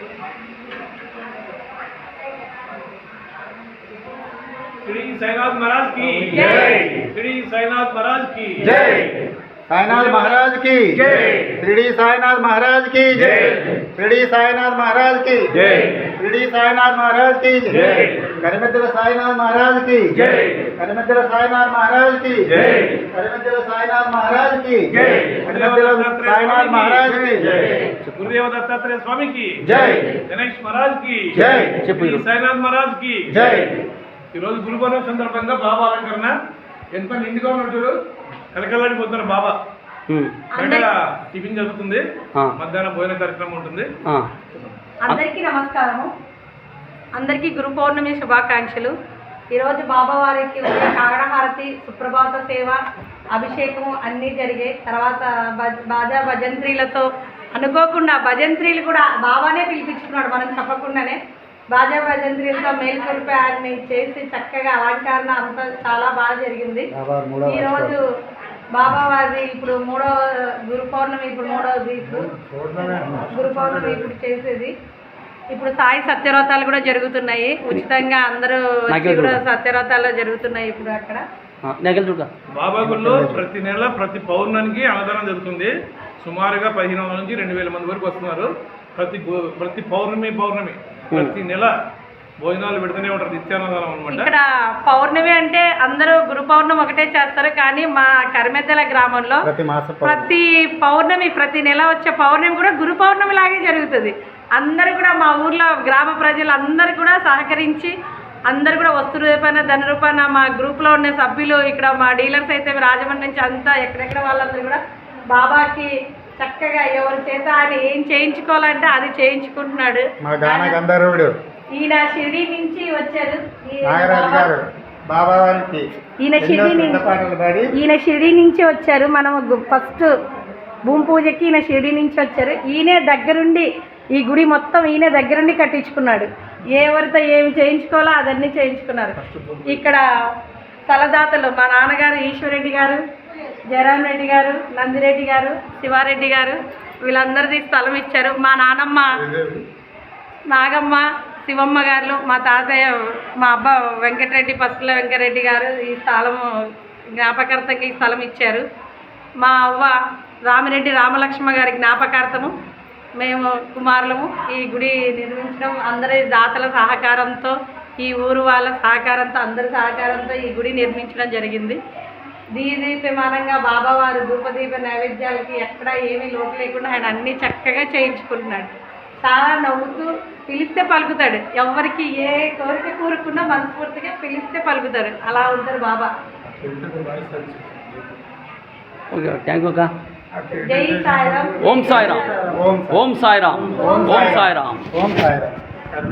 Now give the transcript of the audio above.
श्री साईनाथ महाराज की जय। श्री साईनाथ महाराज की जय। साईनाथ महाराज की जय। शिरडी साईनाथ महाराज की जय। शिरडी साईनाथ महाराज की जय। शिरडी साईनाथ महाराज की जय। करिमद्दల साईनाथ महाराज की जय। करिमद्दల साईनाथ महाराज की जय। करिमद्दల साईनाथ महाराज की जय। करिमद्दల साईनाथ महाराज की जय। गुरुदेव दत्तात्रेय स्वामी की जय। गणेश महाराज की जय। श्री साईनाथ महाराज की जय। ఈరోజు గురు పౌర్ణమి సందర్భంగా బాబా అలంకరణ ఎంత నిండుగా ఉన్నట్టు కలకలాడిపోతున్నారు బాబా. బయట టిఫిన్ జరుగుతుంది, మధ్యాహ్నం భోజన కార్యక్రమం ఉంటుంది. అందరికీ నమస్కారము, అందరికీ గురు పౌర్ణమి శుభాకాంక్షలు. ఈరోజు బాబా వారికి కాగడహారతి, సుప్రభాత సేవ, అభిషేకము అన్నీ జరిగాయి. తర్వాత బాజా భజంత్రీలతో అనుకోకుండా భజంత్రీలు కూడా బాబానే పిలిపించుకున్నాడు, మనం చెప్పకుండానే బాజా భజంత్రీలతో మేల్కొల్పి ఆయన్ని చేసి చక్కగా అలంకరణ అంతా చాలా బాగా జరిగింది. ఈరోజు బాబా వారి ఇప్పుడు గురు పౌర్ణమి, ఇప్పుడు మూడవది, ఇప్పుడు గురు పౌర్ణమి ఇప్పుడు చేసేది. ఇప్పుడు సాయి సత్యవ్రతాలు కూడా జరుగుతున్నాయి ఉచితంగా, అందరూ కూడా సత్యవ్రతాలు జరుగుతున్నాయి ఇప్పుడు అక్కడ బాబా గుడిలో. ప్రతి నెల ప్రతి పౌర్ణమికి అన్నదానం జరుగుతుంది. సుమారుగా 1500 నుంచి 2000 మంది వరకు వస్తున్నారు. ప్రతి పౌర్ణమి ప్రతి నెల భోజనాలు పెడుతూనే ఉంటారు, నిత్యాన్నదానం అనమాట. ఇక్కడ పౌర్ణమి అంటే అందరూ గురు పౌర్ణమి ఒకటే చేస్తారు, కానీ మా కరిమెద్దల గ్రామంలో ప్రతి పౌర్ణమి, ప్రతి నెల వచ్చే పౌర్ణమి కూడా గురు పౌర్ణమి లాగే జరుగుతుంది. అందరూ కూడా మా ఊర్లో గ్రామ ప్రజలు అందరూ కూడా సహకరించి అందరూ కూడా వస్తు రూపాయన ధన రూపాయన మా గ్రూప్లో ఉన్న సభ్యులు, ఇక్కడ మా డీలర్స్ అయితే రాజమండ్రి నుంచి అంతా ఎక్కడెక్కడ వాళ్ళందరూ కూడా బాబాకి చక్కగా ఎవరి చేత ఆయన ఏం చేయించుకోవాలంటే అది చేయించుకుంటున్నాడు. ఈయన షిరిడి నుంచి వచ్చారు, ఈయన షిరిడి నుంచి వచ్చారు. మనం ఫస్ట్ భూమి పూజకి ఈయన షిరిడి నుంచి వచ్చారు. ఈయనే దగ్గరుండి ఈ గుడి మొత్తం ఈయన దగ్గరుండి కట్టించుకున్నాడు. ఎవరితో ఏమి చేయించుకోవాలో అదన్నీ చేయించుకున్నారు. ఇక్కడ తలదాతలు మా నాన్నగారు ఈశ్వరెడ్డి గారు, జయరాం రెడ్డి గారు, నందిరెడ్డి గారు, శివారెడ్డి గారు, వీళ్ళందరిది స్థలం ఇచ్చారు. మా నానమ్మ నాగమ్మ, శివమ్మ గారు, మా తాతయ్య మా అబ్బా వెంకటరెడ్డి, పసుపుల వెంకటరెడ్డి గారు ఈ స్థలము జ్ఞాపకార్థంగా ఈ స్థలం ఇచ్చారు. మా అవ్వ రామిరెడ్డి రామలక్ష్మ గారి జ్ఞాపకార్థము మేము కుమారులము ఈ గుడి నిర్మించడం అందరి దాతల సహకారంతో, ఈ ఊరు వాళ్ళ సహకారంతో, అందరి సహకారంతో ఈ గుడి నిర్మించడం జరిగింది. దీపమానంగా బాబావారు ధూపదీప నైవేద్యాలకి ఎక్కడ ఏమీ లోటు లేకుండా ఆయన అన్నీ చక్కగా చేయించుకుంటున్నాడు. చాలా నవ్వుతూ పిలిస్తే పలుకుతాడు. ఎవరికి ఏ కోరిక కోరుకున్నా మనస్ఫూర్తిగా పిలిస్తే పలుకుతాడు. అలా ఉంటారు బాబా. జై సాయిరామ్. ఓం సాయిరామ్. ఓం సాయిరామ్. ఓం సాయిరామ్. ఓం సాయిరామ్.